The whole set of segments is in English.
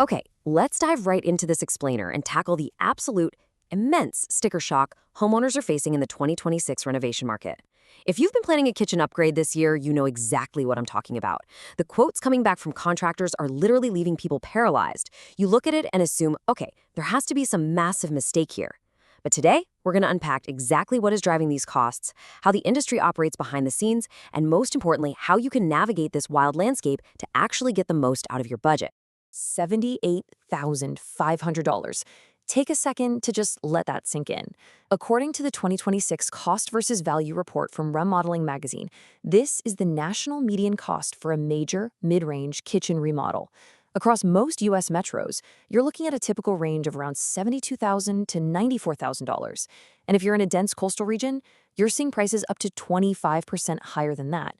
Okay, let's dive right into this explainer and tackle the absolute immense sticker shock homeowners are facing in the 2026 renovation market. If you've been planning a kitchen upgrade this year, you know exactly what I'm talking about. The quotes coming back from contractors are literally leaving people paralyzed. You look at it and assume, okay, there has to be some massive mistake here. But today, we're going to unpack exactly what is driving these costs, how the industry operates behind the scenes, and most importantly, how you can navigate this wild landscape to actually get the most out of your budget. $78,500. Take a second to just let that sink in. According to the 2026 Cost versus Value report from Remodeling magazine, this is the national median cost for a major mid-range kitchen remodel. Across most U.S. metros, you're looking at a typical range of around $72,000 to $94,000. And if you're in a dense coastal region, you're seeing prices up to 25% higher than that.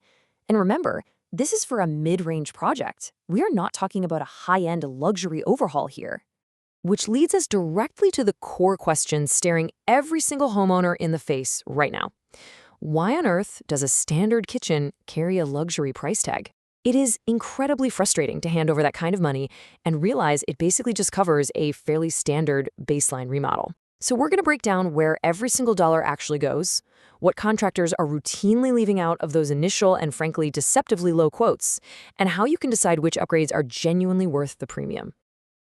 And remember, this is for a mid-range project. We are not talking about a high-end luxury overhaul here. Which leads us directly to the core question staring every single homeowner in the face right now. Why on earth does a standard kitchen carry a luxury price tag? It is incredibly frustrating to hand over that kind of money and realize it basically just covers a fairly standard baseline remodel. So we're going to break down where every single dollar actually goes, what contractors are routinely leaving out of those initial and frankly deceptively low quotes, and how you can decide which upgrades are genuinely worth the premium.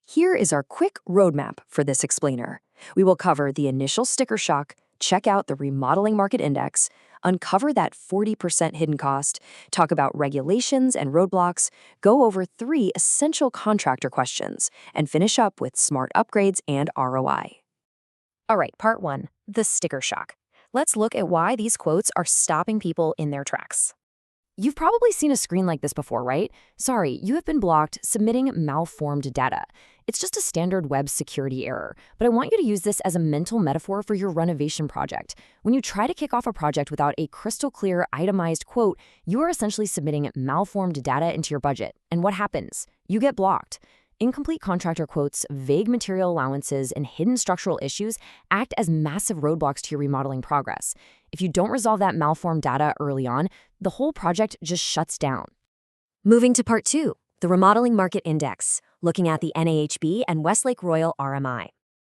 Here is our quick roadmap for this explainer. We will cover the initial sticker shock, check out the remodeling market index, uncover that 40% hidden cost, talk about regulations and roadblocks, go over 3 essential contractor questions, and finish up with smart upgrades and ROI. All right, part 1, the sticker shock. Let's look at why these quotes are stopping people in their tracks. You've probably seen a screen like this before, right? Sorry, you have been blocked submitting malformed data. It's just a standard web security error, but I want you to use this as a mental metaphor for your renovation project. When you try to kick off a project without a crystal clear, itemized quote, you are essentially submitting malformed data into your budget. And what happens? You get blocked. Incomplete contractor quotes, vague material allowances, and hidden structural issues act as massive roadblocks to your remodeling progress. If you don't resolve that malformed data early on, the whole project just shuts down. Moving to part 2, the remodeling market index, looking at the NAHB and Westlake Royal RMI.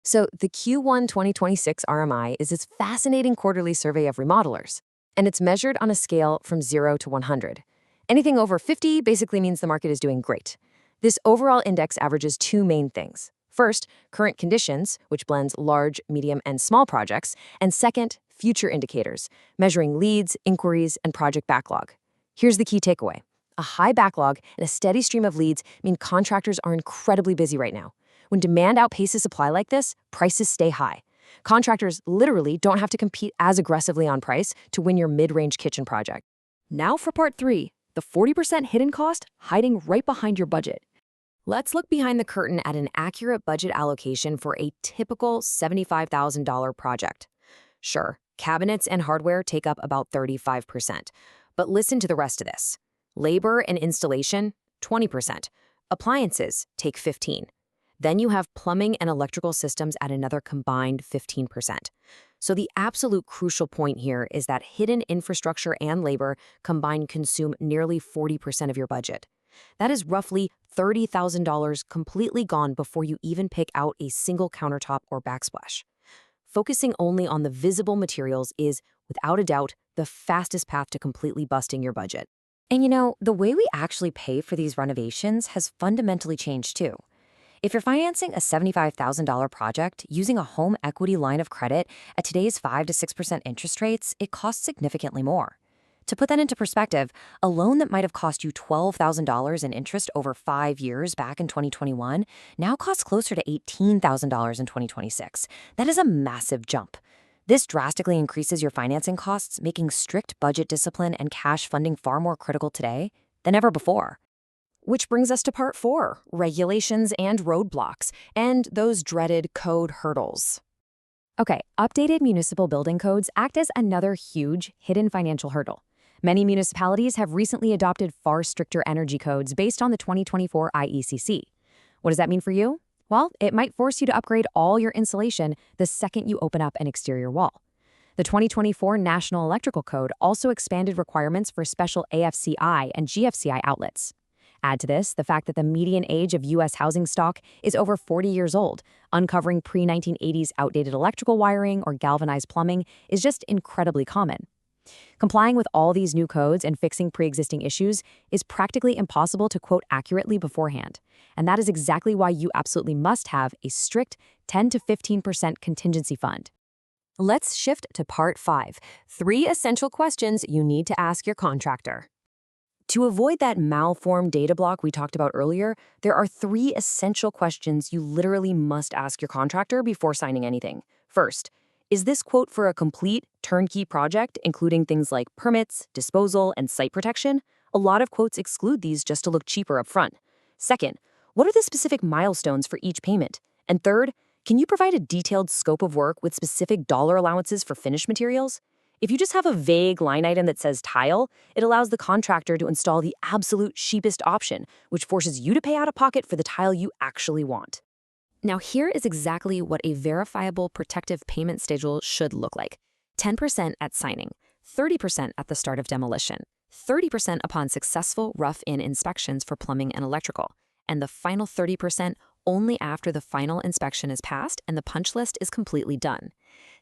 So the Q1 2026 RMI is this fascinating quarterly survey of remodelers, and it's measured on a scale from 0 to 100. Anything over 50 basically means the market is doing great. This overall index averages 2 main things. First, current conditions, which blends large, medium, and small projects, and second, future indicators, measuring leads, inquiries, and project backlog. Here's the key takeaway. A high backlog and a steady stream of leads mean contractors are incredibly busy right now. When demand outpaces supply like this, prices stay high. Contractors literally don't have to compete as aggressively on price to win your mid-range kitchen project. Now for part 3, the 40% hidden cost hiding right behind your budget. Let's look behind the curtain at an accurate budget allocation for a typical $75,000 project. Sure, cabinets and hardware take up about 35%, but listen to the rest of this. Labor and installation, 20%. Appliances take 15%. Then you have plumbing and electrical systems at another combined 15%. So the absolute crucial point here is that hidden infrastructure and labor combined consume nearly 40% of your budget. That is roughly $30,000 completely gone before you even pick out a single countertop or backsplash. Focusing only on the visible materials is, without a doubt, the fastest path to completely busting your budget. And you know, the way we actually pay for these renovations has fundamentally changed too. If you're financing a $75,000 project using a home equity line of credit at today's 5 to 6% interest rates, it costs significantly more. To put that into perspective, a loan that might have cost you $12,000 in interest over 5 years back in 2021 now costs closer to $18,000 in 2026. That is a massive jump. This drastically increases your financing costs, making strict budget discipline and cash funding far more critical today than ever before. Which brings us to part 4, regulations and roadblocks, and those dreaded code hurdles. Okay, updated municipal building codes act as another huge hidden financial hurdle. Many municipalities have recently adopted far stricter energy codes based on the 2024 IECC. What does that mean for you? Well, it might force you to upgrade all your insulation the second you open up an exterior wall. The 2024 National Electrical Code also expanded requirements for special AFCI and GFCI outlets. Add to this the fact that the median age of U.S. housing stock is over 40 years old. Uncovering pre-1980s outdated electrical wiring or galvanized plumbing is just incredibly common. Complying with all these new codes and fixing pre-existing issues is practically impossible to quote accurately beforehand. And that is exactly why you absolutely must have a strict 10 to 15% contingency fund. Let's shift to part 5, 3 essential questions you need to ask your contractor. To avoid that malformed data block we talked about earlier, there are 3 essential questions you literally must ask your contractor before signing anything. First, is this quote for a complete turnkey project, including things like permits, disposal, and site protection? A lot of quotes exclude these just to look cheaper up front. Second, what are the specific milestones for each payment? And third, can you provide a detailed scope of work with specific dollar allowances for finished materials? If you just have a vague line item that says tile, it allows the contractor to install the absolute cheapest option, which forces you to pay out of pocket for the tile you actually want. Now, here is exactly what a verifiable protective payment schedule should look like. 10% at signing, 30% at the start of demolition, 30% upon successful rough-in inspections for plumbing and electrical, and the final 30% only after the final inspection is passed and the punch list is completely done.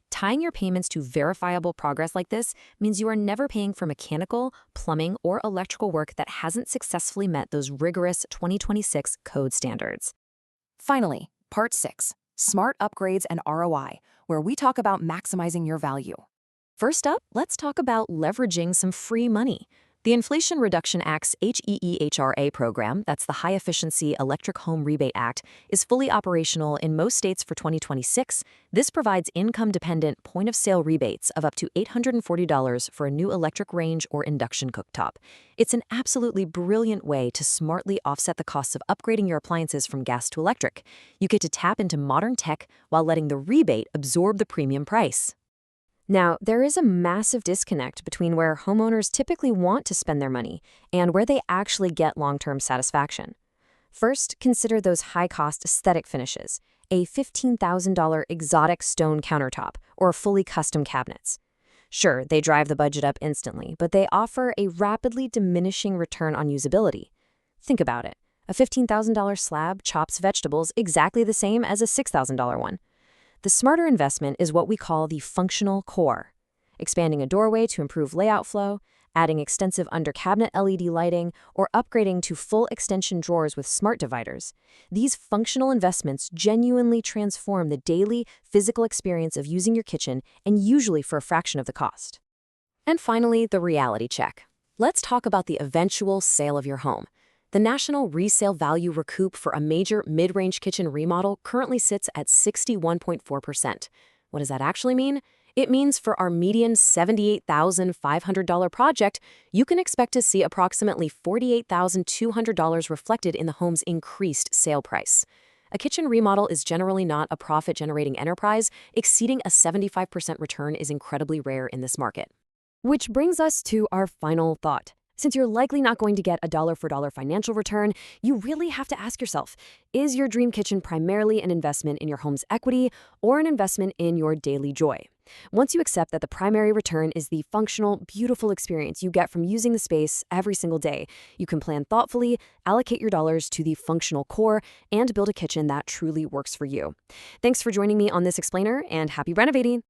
Tying your payments to verifiable progress like this means you are never paying for mechanical, plumbing, or electrical work that hasn't successfully met those rigorous 2026 code standards. Finally, Part 6, Smart Upgrades and ROI, where we talk about maximizing your value. First up, let's talk about leveraging some free money. The Inflation Reduction Act's HEEHRA program, that's the High Efficiency Electric Home Rebate Act, is fully operational in most states for 2026. This provides income-dependent point-of-sale rebates of up to $840 for a new electric range or induction cooktop. It's an absolutely brilliant way to smartly offset the costs of upgrading your appliances from gas to electric. You get to tap into modern tech while letting the rebate absorb the premium price. Now, there is a massive disconnect between where homeowners typically want to spend their money and where they actually get long-term satisfaction. First, consider those high-cost aesthetic finishes, a $15,000 exotic stone countertop or fully custom cabinets. Sure, they drive the budget up instantly, but they offer a rapidly diminishing return on usability. Think about it. A $15,000 slab chops vegetables exactly the same as a $6,000 one. The smarter investment is what we call the functional core. Expanding a doorway to improve layout flow, adding extensive under-cabinet LED lighting, or upgrading to full extension drawers with smart dividers. These functional investments genuinely transform the daily, physical experience of using your kitchen, and usually for a fraction of the cost. And finally, the reality check. Let's talk about the eventual sale of your home. The national resale value recoup for a major mid-range kitchen remodel currently sits at 61.4%. What does that actually mean? It means for our median $78,500 project, you can expect to see approximately $48,200 reflected in the home's increased sale price. A kitchen remodel is generally not a profit-generating enterprise. Exceeding a 75% return is incredibly rare in this market. Which brings us to our final thought. Since you're likely not going to get a dollar-for-dollar financial return, you really have to ask yourself, is your dream kitchen primarily an investment in your home's equity or an investment in your daily joy? Once you accept that the primary return is the functional, beautiful experience you get from using the space every single day, you can plan thoughtfully, allocate your dollars to the functional core, and build a kitchen that truly works for you. Thanks for joining me on this explainer, and happy renovating!